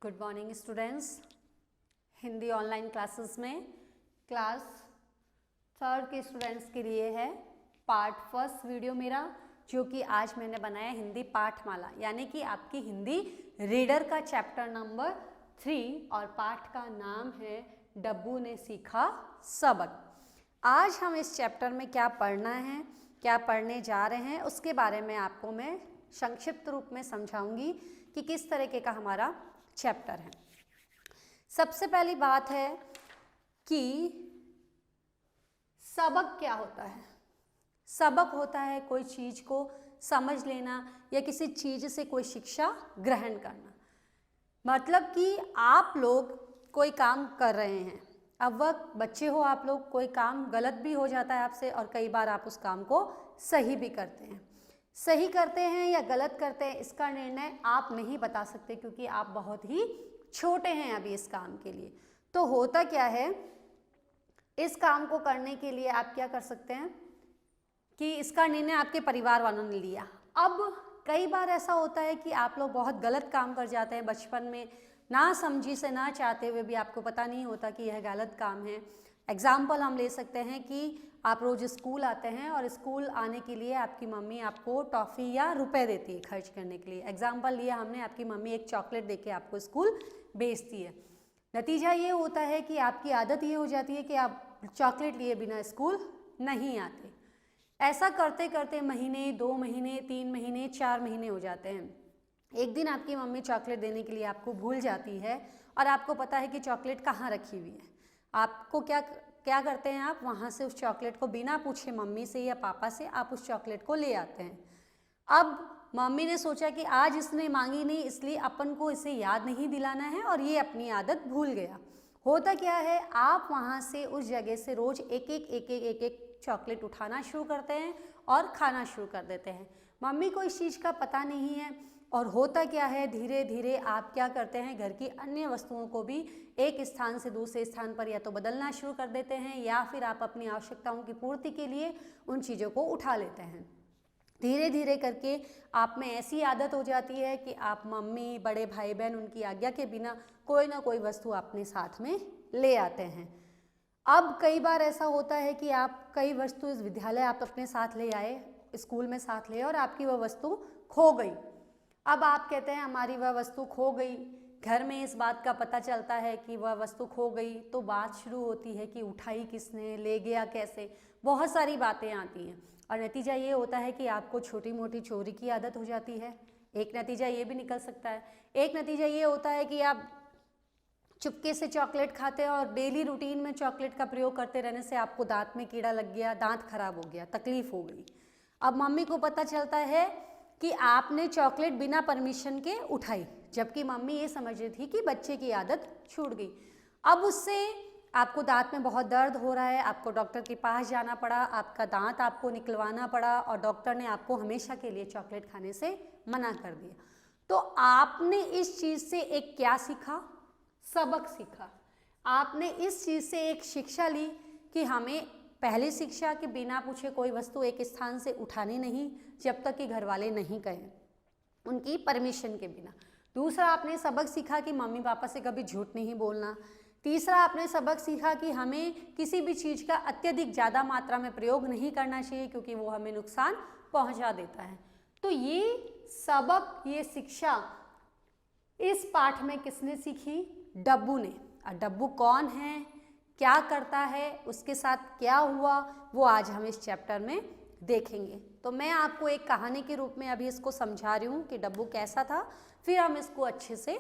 Good morning students. Hindi online classes में class 3rd के students के लिए है पार्ट फर्स्ट वीडियो मेरा, जो कि आज मैंने बनाया हिंदी पाठमाला, यानी कि आपकी हिंदी रीडर का चैप्टर नंबर 3 और पाठ का नाम है डब्बू ने सीखा सबक। आज हम इस चैप्टर में क्या पढ़ना है, क्या पढ़ने जा रहे हैं, उसके बारे में आपको मैं संक्षिप्त रूप में समझाऊंगी कि किस तरीके का हमारा चैप्टर है। सबसे पहली बात है कि सबक क्या होता है। सबक होता है कोई चीज को समझ लेना या किसी चीज से कोई शिक्षा ग्रहण करना। मतलब कि आप लोग कोई काम कर रहे हैं, अब वह बच्चे हो आप लोग, कोई काम गलत भी हो जाता है आपसे और कई बार आप उस काम को सही भी करते हैं। सही करते हैं या गलत करते हैं इसका निर्णय आप नहीं बता सकते, क्योंकि आप बहुत ही छोटे हैं अभी इस काम के लिए। तो होता क्या है, इस काम को करने के लिए आप क्या कर सकते हैं कि इसका निर्णय आपके परिवार वालों ने लिया। अब कई बार ऐसा होता है कि आप लोग बहुत गलत काम कर जाते हैं बचपन में, ना समझी से, ना चाहते हुए भी, आपको पता नहीं होता कि यह गलत काम है। एग्जाम्पल हम ले सकते हैं कि आप रोज़ स्कूल आते हैं और स्कूल आने के लिए आपकी मम्मी आपको टॉफ़ी या रुपए देती है खर्च करने के लिए। एग्जाम्पल लिया हमने, आपकी मम्मी एक चॉकलेट देके आपको स्कूल भेजती है। नतीजा ये होता है कि आपकी आदत ये हो जाती है कि आप चॉकलेट लिए बिना स्कूल नहीं आते। ऐसा करते करते महीने, 2 महीने, 3 महीने, 4 महीने हो जाते हैं। एक दिन आपकी मम्मी चॉकलेट देने के लिए आपको भूल जाती है और आपको पता है कि चॉकलेट कहाँ रखी हुई है। आपको क्या करते हैं, आप वहाँ से उस चॉकलेट को बिना पूछे मम्मी से या पापा से आप उस चॉकलेट को ले आते हैं। अब मम्मी ने सोचा कि आज इसने मांगी नहीं, इसलिए अपन को इसे याद नहीं दिलाना है और ये अपनी आदत भूल गया। होता क्या है, आप वहाँ से उस जगह से रोज एक एक चॉकलेट उठाना शुरू करते हैं और खाना शुरू कर देते हैं। मम्मी को इस चीज़ का पता नहीं है और होता क्या है, धीरे धीरे आप क्या करते हैं, घर की अन्य वस्तुओं को भी एक स्थान से दूसरे स्थान पर या तो बदलना शुरू कर देते हैं या फिर आप अपनी आवश्यकताओं की पूर्ति के लिए उन चीज़ों को उठा लेते हैं। धीरे धीरे करके आप में ऐसी आदत हो जाती है कि आप मम्मी, बड़े भाई बहन, उनकी आज्ञा के बिना कोई ना कोई वस्तु अपने साथ में ले आते हैं। अब कई बार ऐसा होता है कि आप कई वस्तु इस विद्यालय आप अपने साथ ले आए, स्कूल में साथ ले, और आपकी वह वस्तु खो गई। अब आप कहते हैं हमारी वह वस्तु खो गई। घर में इस बात का पता चलता है कि वह वस्तु खो गई, तो बात शुरू होती है कि उठाई किसने, ले गया कैसे, बहुत सारी बातें आती हैं। और नतीजा ये होता है कि आपको छोटी मोटी चोरी की आदत हो जाती है। एक नतीजा ये भी निकल सकता है। एक नतीजा ये होता है कि आप चुपके से चॉकलेट खाते हैं और डेली रूटीन में चॉकलेट का प्रयोग करते रहने से आपको दांत में कीड़ा लग गया, दांत खराब हो गया, तकलीफ हो गई। अब मम्मी को पता चलता है कि आपने चॉकलेट बिना परमिशन के उठाई, जबकि मम्मी ये समझ रही थी कि बच्चे की आदत छूट गई। अब उससे आपको दांत में बहुत दर्द हो रहा है, आपको डॉक्टर के पास जाना पड़ा, आपका दांत आपको निकलवाना पड़ा और डॉक्टर ने आपको हमेशा के लिए चॉकलेट खाने से मना कर दिया। तो आपने इस चीज़ से एक क्या सीखा, सबक सीखा। आपने इस चीज़ से एक शिक्षा ली कि हमें पहली शिक्षा कि बिना पूछे कोई वस्तु एक स्थान से उठानी नहीं जब तक कि घर वाले नहीं कहें, उनकी परमिशन के बिना। दूसरा आपने सबक सीखा कि मम्मी पापा से कभी झूठ नहीं बोलना। तीसरा आपने सबक सीखा कि हमें किसी भी चीज़ का अत्यधिक ज़्यादा मात्रा में प्रयोग नहीं करना चाहिए, क्योंकि वो हमें नुकसान पहुंचा देता है। तो ये सबक, ये शिक्षा इस पाठ में किसने सीखी, डब्बू ने। और डब्बू कौन है, क्या करता है, उसके साथ क्या हुआ, वो आज हम इस चैप्टर में देखेंगे। तो मैं आपको एक कहानी के रूप में अभी इसको समझा रही हूँ कि डब्बू कैसा था, फिर हम इसको अच्छे से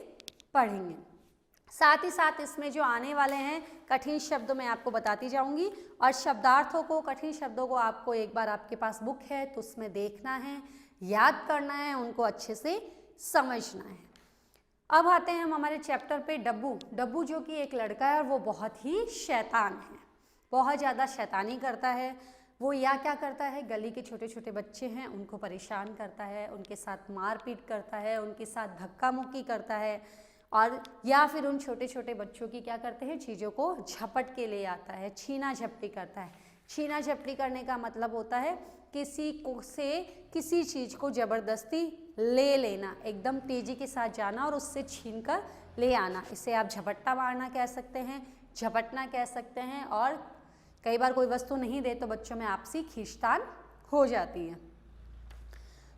पढ़ेंगे। साथ ही साथ इसमें जो आने वाले हैं कठिन शब्द मैं आपको बताती जाऊंगी, और शब्दार्थों को, कठिन शब्दों को आपको एक बार आपके पास बुक है तो उसमें देखना है, याद करना है, उनको अच्छे से समझना है। अब आते हैं हम हमारे चैप्टर पे। डब्बू, डब्बू जो कि एक लड़का है और वो बहुत ही शैतान है, बहुत ज़्यादा शैतानी करता है। वो या क्या करता है, गली के छोटे छोटे बच्चे हैं उनको परेशान करता है, उनके साथ मारपीट करता है, उनके साथ धक्का मुक्की करता है, और या फिर उन छोटे छोटे बच्चों की क्या करते हैं, चीज़ों को झपट के ले आता है, छीना झपटी करता है। छीना झपटी करने का मतलब होता है किसी को से किसी चीज़ को ज़बरदस्ती ले लेना, एकदम तेज़ी के साथ जाना और उससे छीनकर ले आना। इसे आप झपट्टा मारना कह सकते हैं, झपटना कह सकते हैं। और कई बार कोई वस्तु नहीं दे तो बच्चों में आपसी खींचतान हो जाती है।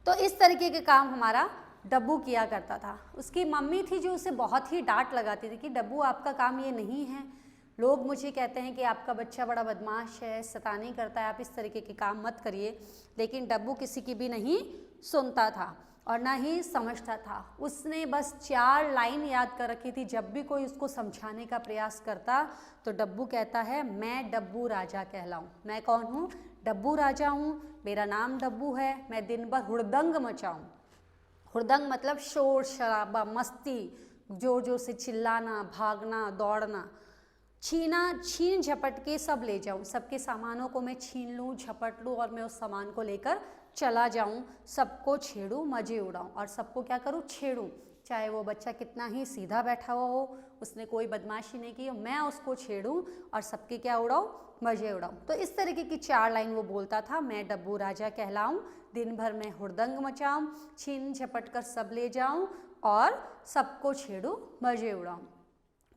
तो इस तरीके के काम हमारा डब्बू किया करता था। उसकी मम्मी थी जो उसे बहुत ही डांट लगाती थी कि डब्बू आपका काम ये नहीं है, लोग मुझे कहते हैं कि आपका बच्चा बड़ा बदमाश है, शैतानी करता है, आप इस तरीके के काम मत करिए। लेकिन डब्बू किसी की भी नहीं सुनता था और ना ही समझता था। उसने बस 4 लाइन याद कर रखी थी। जब भी कोई उसको समझाने का प्रयास करता तो डब्बू कहता है, मैं डब्बू राजा कहलाऊं। मैं कौन हूँ? डब्बू राजा हूँ, मेरा नाम डब्बू है, मैं दिन भर हुड़दंग मचाऊं। हुड़दंग मतलब शोर शराबा, मस्ती, जोर जोर से चिल्लाना, भागना, दौड़ना। छीन झपट के सब ले जाऊं, सबके सामानों को मैं छीन लूं, झपट लूं और मैं उस सामान को लेकर चला जाऊं, सबको छेड़ूं, मजे उड़ाऊं। और सबको क्या करूं? छेड़ूं। चाहे वो बच्चा कितना ही सीधा बैठा हुआ हो, उसने कोई बदमाशी नहीं की हो, मैं उसको छेड़ूं और सबके क्या उड़ाऊं? मजे उड़ाऊं। तो इस तरीके की 4 लाइन वो बोलता था। मैं डब्बू राजा कहलाऊं, दिन भर मैं हुड़दंग मचाऊं, छीन झपट कर सब ले जाऊं और सबको छेड़ूं, मजे उड़ाऊं।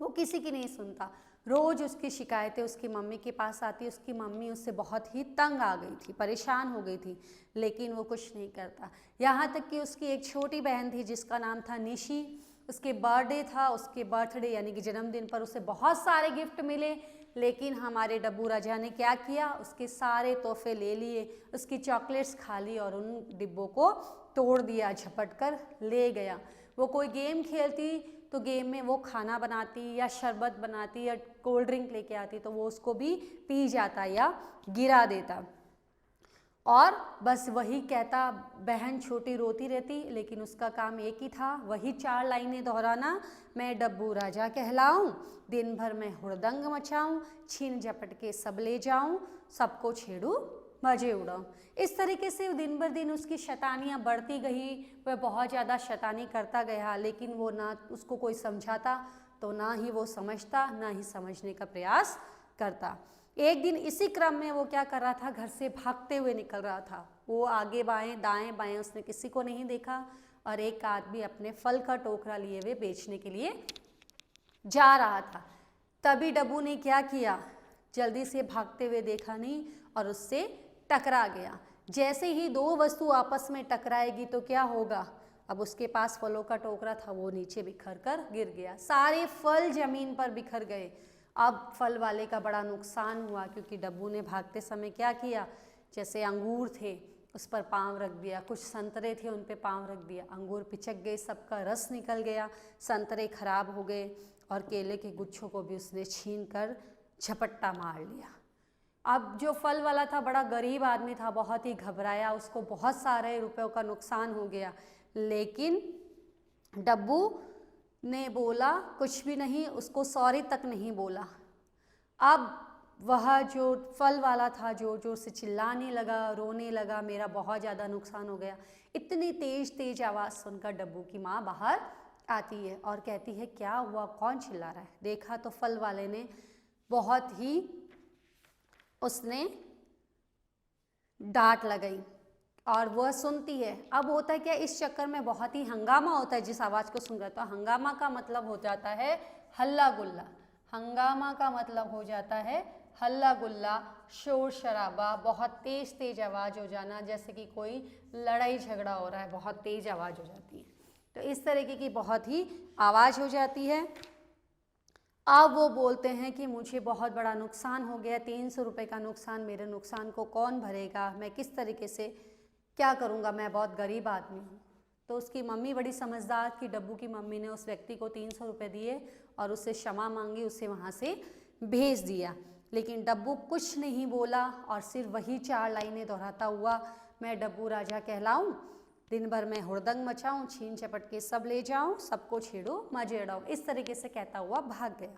वो किसी की नहीं सुनता। रोज उसकी शिकायतें उसकी मम्मी के पास आती। उसकी मम्मी उससे बहुत ही तंग आ गई थी, परेशान हो गई थी, लेकिन वो कुछ नहीं करता। यहाँ तक कि उसकी एक छोटी बहन थी जिसका नाम था निशी। उसके बर्थडे था, उसके बर्थडे यानी कि जन्मदिन पर उसे बहुत सारे गिफ्ट मिले, लेकिन हमारे डब्बू राजा ने क्या किया? उसके सारे तोहफे ले लिए, उसकी चॉकलेट्स खा ली और उन डिब्बों को तोड़ दिया, झपट कर ले गया। वो कोई गेम खेलती तो गेम में वो खाना बनाती या शरबत बनाती या कोल्ड ड्रिंक लेके आती तो वो उसको भी पी जाता या गिरा देता। और बस वही कहता, बहन छोटी रोती रहती, लेकिन उसका काम एक ही था, वही 4 लाइनें दोहराना। मैं डब्बू राजा कहलाऊं, दिन भर मैं हुड़दंग मचाऊं, छीन झपट के सब ले जाऊं, सबको छेड़ूं, मजे उड़ाऊं। इस तरीके से दिन भर दिन उसकी शैतानियाँ बढ़ती गई। वह बहुत ज़्यादा शैतानी करता गया, लेकिन वो ना उसको कोई समझाता तो ना ही वो समझता, ना ही समझने का प्रयास करता। एक दिन इसी क्रम में वो क्या कर रहा था? घर से भागते हुए निकल रहा था। वो आगे बाएं दाएं बाएं उसने किसी को नहीं देखा और एक आदमी अपने फल का टोकरा लिए हुए बेचने के लिए जा रहा था। तभी डब्बू ने क्या किया? जल्दी से भागते हुए देखा नहीं और उससे टकरा गया। जैसे ही 2 वस्तु आपस में टकराएगी तो क्या होगा? अब उसके पास फलों का टोकरा था, वो नीचे बिखर कर गिर गया। सारे फल जमीन पर बिखर गए। अब फल वाले का बड़ा नुकसान हुआ, क्योंकि डब्बू ने भागते समय क्या किया? जैसे अंगूर थे उस पर पाँव रख दिया, कुछ संतरे थे उन पे पाँव रख दिया, अंगूर पिचक गए, सबका रस निकल गया, संतरे खराब हो गए और केले के गुच्छों को भी उसने छीन कर झपट्टा मार लिया। अब जो फल वाला था बड़ा गरीब आदमी था, बहुत ही घबराया, उसको बहुत सारे रुपयों का नुकसान हो गया। लेकिन डब्बू ने बोला कुछ भी नहीं, उसको सॉरी तक नहीं बोला। अब वह जो फल वाला था जोर जोर से चिल्लाने लगा, रोने लगा, मेरा बहुत ज़्यादा नुकसान हो गया। इतनी तेज तेज आवाज़ सुनकर डब्बू की माँ बाहर आती है और कहती है, क्या हुआ? कौन चिल्ला रहा है? देखा तो फल वाले ने बहुत ही उसने डांट लगाई और वह सुनती है। अब होता है क्या, इस चक्कर में बहुत ही हंगामा होता है जिस आवाज़ को सुन रहा था। हंगामा का मतलब हो जाता है हल्ला गुल्ला। हंगामा का मतलब हो जाता है हल्ला गुल्ला, शोर शराबा, बहुत तेज तेज आवाज़ हो जाना, जैसे कि कोई लड़ाई झगड़ा हो रहा है, बहुत तेज आवाज़ हो जाती है। तो इस तरीके की बहुत ही आवाज़ हो जाती है। अब वो बोलते हैं कि मुझे बहुत बड़ा नुकसान हो गया, 300 रुपये का नुकसान, मेरे नुकसान को कौन भरेगा? मैं किस तरीके से क्या करूँगा? मैं बहुत गरीब आदमी हूँ। तो उसकी मम्मी बड़ी समझदार थी। डब्बू की मम्मी ने उस व्यक्ति को 300 रुपये दिए और उससे क्षमा मांगी, उसे वहाँ से भेज दिया। लेकिन डब्बू कुछ नहीं बोला और सिर्फ वही 4 लाइनें दोहराता हुआ, मैं डब्बू राजा कहलाऊं, दिन भर मैं हुड़दंग मचाऊं, छीन झपट के सब ले जाऊं, सबको छेड़ो मजे उड़ाऊं, इस तरीके से कहता हुआ भाग गया।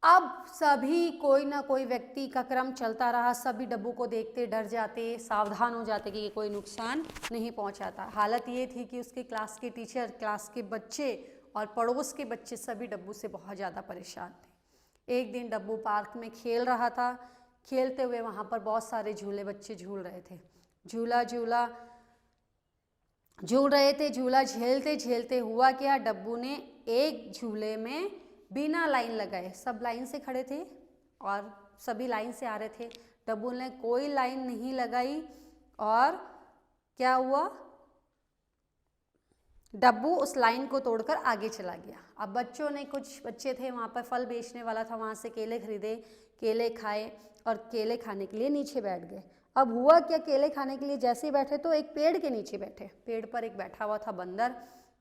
अब सभी कोई ना कोई व्यक्ति का क्रम चलता रहा। सभी डब्बू को देखते डर जाते, सावधान हो जाते कि कोई नुकसान नहीं पहुंचाता। हालत ये थी कि उसके क्लास के टीचर, क्लास के बच्चे और पड़ोस के बच्चे सभी डब्बू से बहुत ज़्यादा परेशान थे। एक दिन डब्बू पार्क में खेल रहा था। खेलते हुए वहाँ पर बहुत सारे झूले बच्चे झूल रहे थे। झूला झूला झूल रहे थे। झूला झेलते झेलते हुआ क्या, डब्बू ने एक झूले में बिना लाइन लगाए, सब लाइन से खड़े थे और सभी लाइन से आ रहे थे, डब्बू ने कोई लाइन नहीं लगाई और क्या हुआ, डब्बू उस लाइन को तोड़कर आगे चला गया। अब बच्चों ने, कुछ बच्चे थे वहाँ पर, फल बेचने वाला था, वहाँ से केले खरीदे, केले खाए और केले खाने के लिए नीचे बैठ गए। अब हुआ क्या, केले खाने के लिए जैसे ही बैठे तो एक पेड़ के नीचे बैठे, पेड़ पर एक बैठा हुआ था बंदर,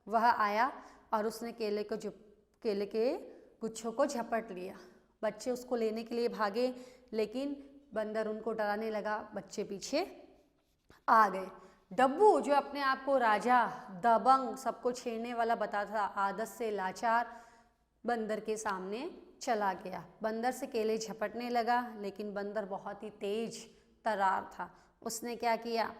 वह आया और उसने केले के गुच्छों को झपट लिया। बच्चे उसको लेने के लिए भागे, लेकिन बंदर उनको डराने लगा, बच्चे पीछे आ गए। डब्बू जो अपने आप को राजा, दबंग, सबको छेड़ने वाला बताता था, आदत से लाचार, बंदर के सामने चला गया। बंदर से केले झपटने लगा, लेकिन बंदर बहुत ही तेज तर्रार था। उसने क्या किया,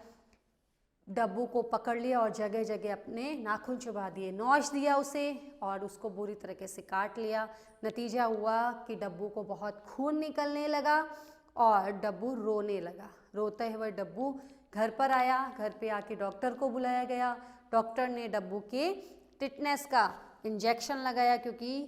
डब्बू को पकड़ लिया और जगह जगह अपने नाखून चुभा दिए, नौच दिया उसे और उसको बुरी तरीके से काट लिया। नतीजा हुआ कि डब्बू को बहुत खून निकलने लगा और डब्बू रोने लगा। रोते हुए डब्बू घर पर आया, घर पे आके डॉक्टर को बुलाया गया। डॉक्टर ने डब्बू के टिटनेस का इंजेक्शन लगाया, क्योंकि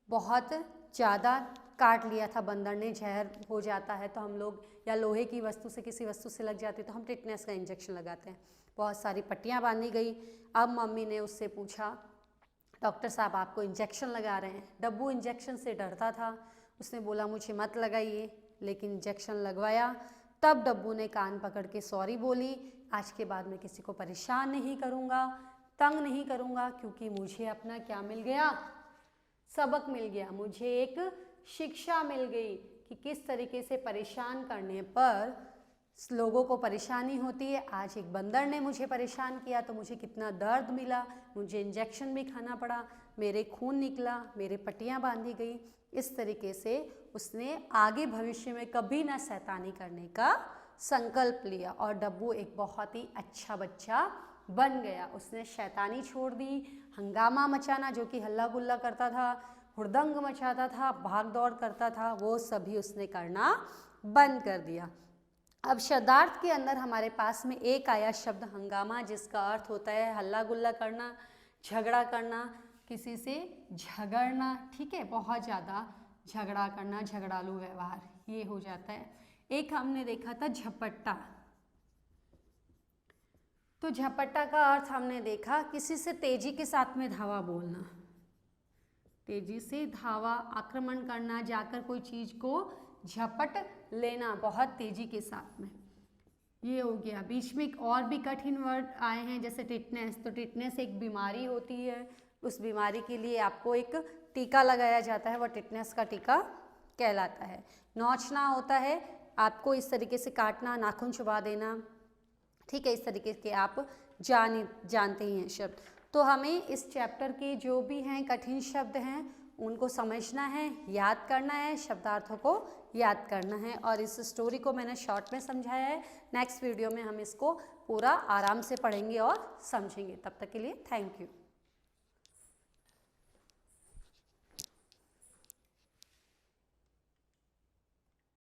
बहुत ज़्यादा काट लिया था बंदर ने। जहर हो जाता है तो हम लोग, या लोहे की वस्तु से, किसी वस्तु से लग जाती है तो हम टिटनेस का इंजेक्शन लगाते हैं। बहुत सारी पट्टियाँ बांधी गई। अब मम्मी ने उससे पूछा, डॉक्टर साहब आपको इंजेक्शन लगा रहे हैं। डब्बू इंजेक्शन से डरता था, उसने बोला मुझे मत लगाइए, लेकिन इंजेक्शन लगवाया। तब डब्बू ने कान पकड़ के सॉरी बोली, आज के बाद मैं किसी को परेशान नहीं करूँगा, तंग नहीं करूँगा, क्योंकि मुझे अपना क्या मिल गया, सबक मिल गया, मुझे एक शिक्षा मिल गई कि किस तरीके से परेशान करने पर लोगों को परेशानी होती है। आज एक बंदर ने मुझे परेशान किया तो मुझे कितना दर्द मिला, मुझे इंजेक्शन भी खाना पड़ा, मेरे खून निकला, मेरे पट्टियाँ बांधी गई। इस तरीके से उसने आगे भविष्य में कभी ना शैतानी करने का संकल्प लिया और डब्बू एक बहुत ही अच्छा बच्चा बन गया। उसने शैतानी छोड़ दी, हंगामा मचाना, जो कि हल्ला गुल्ला करता था, हुड़दंग मचाता था, भाग दौड़ करता था, वो सभी उसने करना बंद कर दिया। अब शब्दार्थ के अंदर हमारे पास में एक आया शब्द हंगामा, जिसका अर्थ होता है हल्ला गुल्ला करना, झगड़ा करना, किसी से झगड़ना, ठीक है, बहुत ज़्यादा झगड़ा करना, झगड़ालू व्यवहार, ये हो जाता है। एक हमने देखा था झपट्टा, तो झपट्टा का अर्थ हमने देखा किसी से तेजी के साथ में धावा बोलना, तेजी से धावा, आक्रमण करना, जाकर कोई चीज़ को झपट लेना बहुत तेजी के साथ में, ये हो गया। बीच में एक और भी कठिन वर्ड आए हैं, जैसे टिटनेस। तो टिटनेस एक बीमारी होती है, उस बीमारी के लिए आपको एक टीका लगाया जाता है, वह टिटनेस का टीका कहलाता है। नोचना होता है आपको इस तरीके से काटना, नाखून चुबा देना, ठीक है, इस तरीके के आप जानते ही हैं शब्द। तो हमें इस चैप्टर के जो भी हैं कठिन शब्द हैं उनको समझना है, याद करना है, शब्दार्थों को याद करना है, और इस स्टोरी को मैंने शॉर्ट में समझाया है। नेक्स्ट वीडियो में हम इसको पूरा आराम से पढ़ेंगे और समझेंगे। तब तक के लिए थैंक यू।